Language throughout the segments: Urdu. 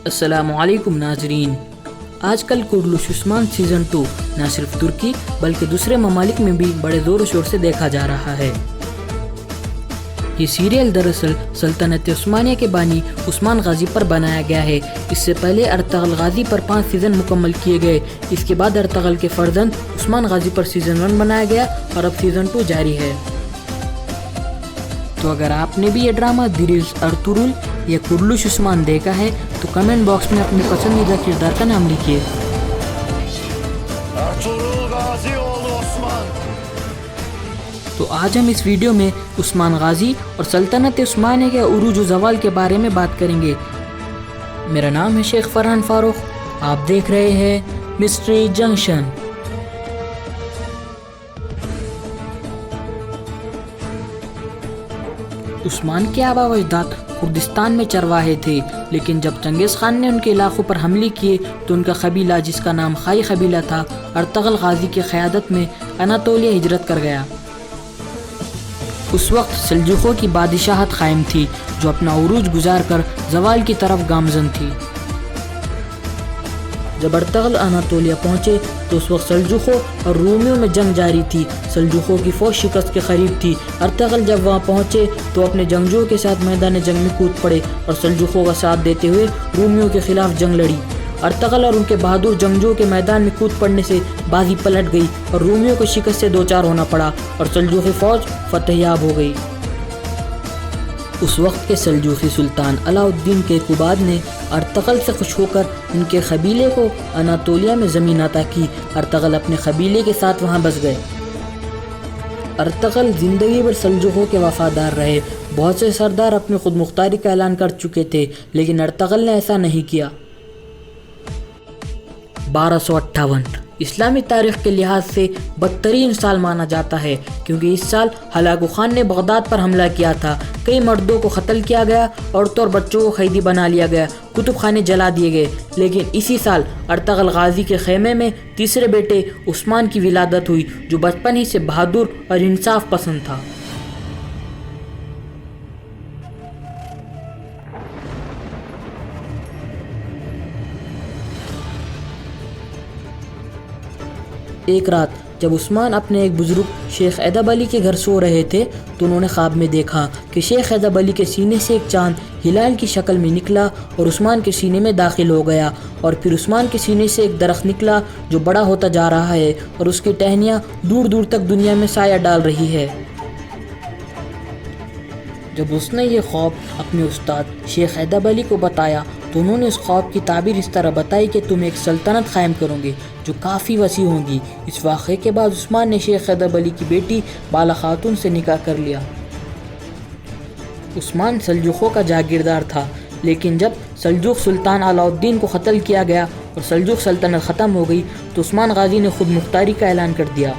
السلام علیکم ناظرین. آج کل کرلوش عثمان سیزن 2 نہ صرف ترکی بلکہ دوسرے ممالک میں بھی بڑے زور و شور سے دیکھا جا رہا ہے. یہ سیریل دراصل سلطنت عثمانیہ کے بانی عثمان غازی پر بنایا گیا ہے. اس سے پہلے ارطغرل غازی پر 5 سیزن مکمل کیے گئے. اس کے بعد ارطغرل کے فرزند عثمان غازی پر سیزن 1 بنایا گیا اور اب سیزن 2 جاری ہے. تو اگر آپ نے بھی یہ ڈرامہ دیریز ارطغرل یا کرلوش عثمان دیکھا ہے تو کمنٹ باکس میں اپنے پسندیدہ کردار کا نام لکھیے. تو آج ہم اس ویڈیو میں عثمان غازی اور سلطنت عثمانیہ کے عروج و زوال کے بارے میں بات کریں گے. میرا نام ہے شیخ فرحان فاروق. آپ دیکھ رہے ہیں مسٹری جنکشن. عثمان کے آباء و اجداد کردستان میں چرواہے تھے، لیکن جب چنگیز خان نے ان کے علاقوں پر حملے کیے تو ان کا قبیلہ جس کا نام خائی قبیلہ تھا ارطغرل غازی کی قیادت میں اناطولیہ ہجرت کر گیا. اس وقت سلجوقوں کی بادشاہت قائم تھی جو اپنا عروج گزار کر زوال کی طرف گامزن تھی. جب ارطغرل اناطولیہ پہنچے تو اس وقت سلجوقوں اور رومیوں میں جنگ جاری تھی. سلجوقوں کی فوج شکست کے قریب تھی. ارطغرل جب وہاں پہنچے تو اپنے جنگجوؤں کے ساتھ میدان جنگ میں کود پڑے اور سلجوقوں کا ساتھ دیتے ہوئے رومیوں کے خلاف جنگ لڑی. ارطغرل اور ان کے بہادر جنگجوؤں کے میدان میں کود پڑنے سے بازی پلٹ گئی اور رومیوں کو شکست سے دوچار ہونا پڑا اور سلجوقی فوج فتح یاب ہو گئی. اس وقت کے سلجوقی سلطان علاء الدین کیقوباد نے ارطغرل سے خوش ہو کر ان کے قبیلے کو اناطولیہ میں زمین عطا کی. ارطغرل اپنے قبیلے کے ساتھ وہاں بس گئے. ارطغرل زندگی بھر سلجوقوں کے وفادار رہے. بہت سے سردار اپنی خود مختاری کا اعلان کر چکے تھے لیکن ارطغرل نے ایسا نہیں کیا. 1258 اسلامی تاریخ کے لحاظ سے بدترین سال مانا جاتا ہے کیونکہ اس سال ہلاکو خان نے بغداد پر حملہ کیا تھا. کئی مردوں کو قتل کیا گیا، عورتوں اور بچوں کو قیدی بنا لیا گیا، کتب خانے جلا دیے گئے. لیکن اسی سال ارطغرل غازی کے خیمے میں تیسرے بیٹے عثمان کی ولادت ہوئی جو بچپن ہی سے بہادر اور انصاف پسند تھا. ایک رات جب عثمان اپنے ایک بزرگ شیخ ادب علی کے گھر سو رہے تھے تو انہوں نے خواب میں دیکھا کہ شیخ ادب علی کے سینے سے ایک چاند ہلال کی شکل میں نکلا اور عثمان کے سینے میں داخل ہو گیا، اور پھر عثمان کے سینے سے ایک درخت نکلا جو بڑا ہوتا جا رہا ہے اور اس کی ٹہنیاں دور دور تک دنیا میں سایہ ڈال رہی ہے. جب اس نے یہ خواب اپنے استاد شیخ ادب علی کو بتایا تو انہوں نے اس خواب کی تعبیر اس طرح بتائی کہ تم ایک سلطنت قائم کرو گے جو کافی وسیع ہوگی. اس واقعے کے بعد عثمان نے شیخ ادب علی کی بیٹی بالا خاتون سے نکاح کر لیا. عثمان سلجوقوں کا جاگیردار تھا، لیکن جب سلجوق سلطان علاء الدین کو قتل کیا گیا اور سلجوق سلطنت ختم ہو گئی تو عثمان غازی نے خود مختاری کا اعلان کر دیا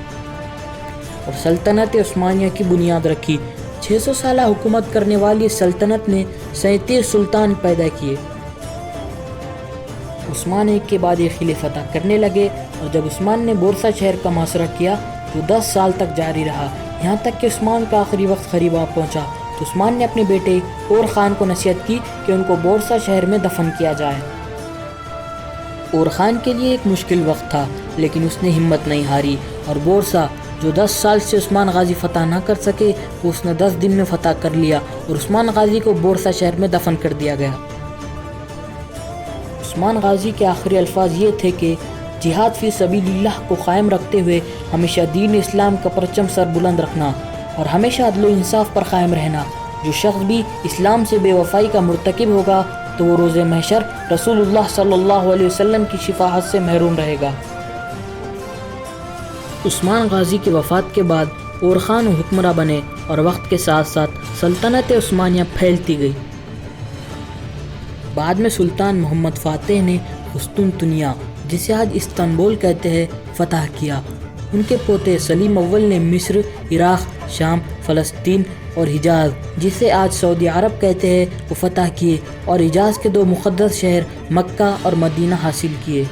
اور سلطنت عثمانیہ کی بنیاد رکھی. 600 سالہ حکومت کرنے والی سلطنت نے 37 سلطان پیدا کیے. عثمان ایک کے بعد ایک قلعے فتح کرنے لگے اور جب عثمان نے بورسا شہر کا محاصرہ کیا تو 10 سال تک جاری رہا، یہاں تک کہ عثمان کا آخری وقت قریب آ پہنچا تو عثمان نے اپنے بیٹے اور خان کو نصیحت کی کہ ان کو بورسا شہر میں دفن کیا جائے. اور خان کے لیے ایک مشکل وقت تھا لیکن اس نے ہمت نہیں ہاری اور بورسا جو 10 سال سے عثمان غازی فتح نہ کر سکے وہ اس نے 10 دن میں فتح کر لیا اور عثمان غازی کو بورسا شہر میں دفن کر دیا گیا. عثمان غازی کے آخری الفاظ یہ تھے کہ جہاد فی سبیل اللہ کو قائم رکھتے ہوئے ہمیشہ دین اسلام کا پرچم سر بلند رکھنا اور ہمیشہ عدل و انصاف پر قائم رہنا. جو شخص بھی اسلام سے بے وفائی کا مرتکب ہوگا تو وہ روز محشر رسول اللہ صلی اللہ علیہ وسلم کی شفاعت سے محروم رہے گا. عثمان غازی کی وفات کے بعد اور خان حکمراں بنے اور وقت کے ساتھ ساتھ سلطنت عثمانیہ پھیلتی گئی. بعد میں سلطان محمد فاتح نے قسطنطنیہ جسے آج استنبول کہتے ہیں فتح کیا. ان کے پوتے سلیم اول نے مصر، عراق، شام، فلسطین اور حجاز جسے آج سعودی عرب کہتے ہیں وہ فتح کیے اور حجاز کے 2 مقدس شہر مکہ اور مدینہ حاصل کیے.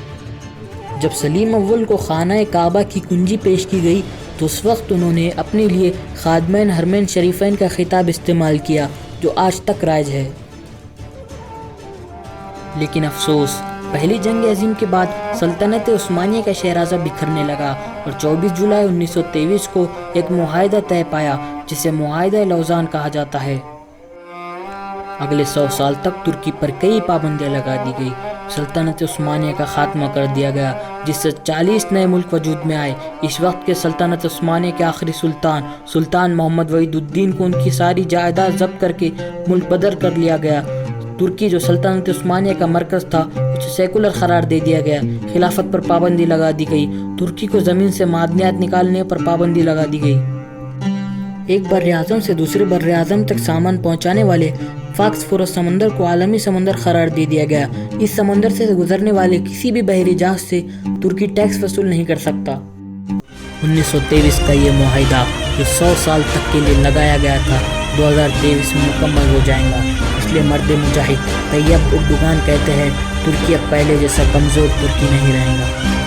جب سلیم اول کو خانہ کعبہ کی کنجی پیش کی گئی تو اس وقت انہوں نے اپنے لیے خادمین حرمین شریفین کا خطاب استعمال کیا جو آج تک رائج ہے. لیکن افسوس، پہلی جنگ عظیم کے بعد سلطنت عثمانیہ کا شہرازہ بکھرنے لگا اور 24 جولائی 1923 کو ایک معاہدہ طے پایا جسے معاہدہ لوزان کہا جاتا ہے۔ اگلے 100 سال تک ترکی پر کئی پابندیاں لگا دی گئی، سلطنت عثمانیہ کا خاتمہ کر دیا گیا جس سے 40 نئے ملک وجود میں آئے۔ اس وقت کے سلطنت عثمانیہ کے آخری سلطان محمد وحید الدین کو ان کی ساری جائیداد ضبط کر کے ملک بدر کر لیا گیا۔ ترکی جو سلطنت عثمانیہ کا مرکز تھا اسے سیکولر قرار دے دیا گیا، خلافت پر پابندی لگا دی گئی، ترکی کو زمین سے معدنیات نکالنے پر پابندی لگا دی گئی۔ ایک بر اعظم سے دوسرے بر اعظم تک سامان پہنچانے والے فاسفورس سمندر کو عالمی سمندر قرار دے دیا گیا۔ اس سمندر سے گزرنے والے کسی بھی بحری جہاز سے ترکی ٹیکس وصول نہیں کر سکتا۔ 1923 کا یہ معاہدہ جو 100 سال تک کے لیے لگایا گیا تھا 2023 میں مکمل ہو جائے گا۔ اس لیے مرد مجاہد طیب اردوغان کہتے ہیں ترکی اب پہلے جیسا کمزور ترکی نہیں رہے گا۔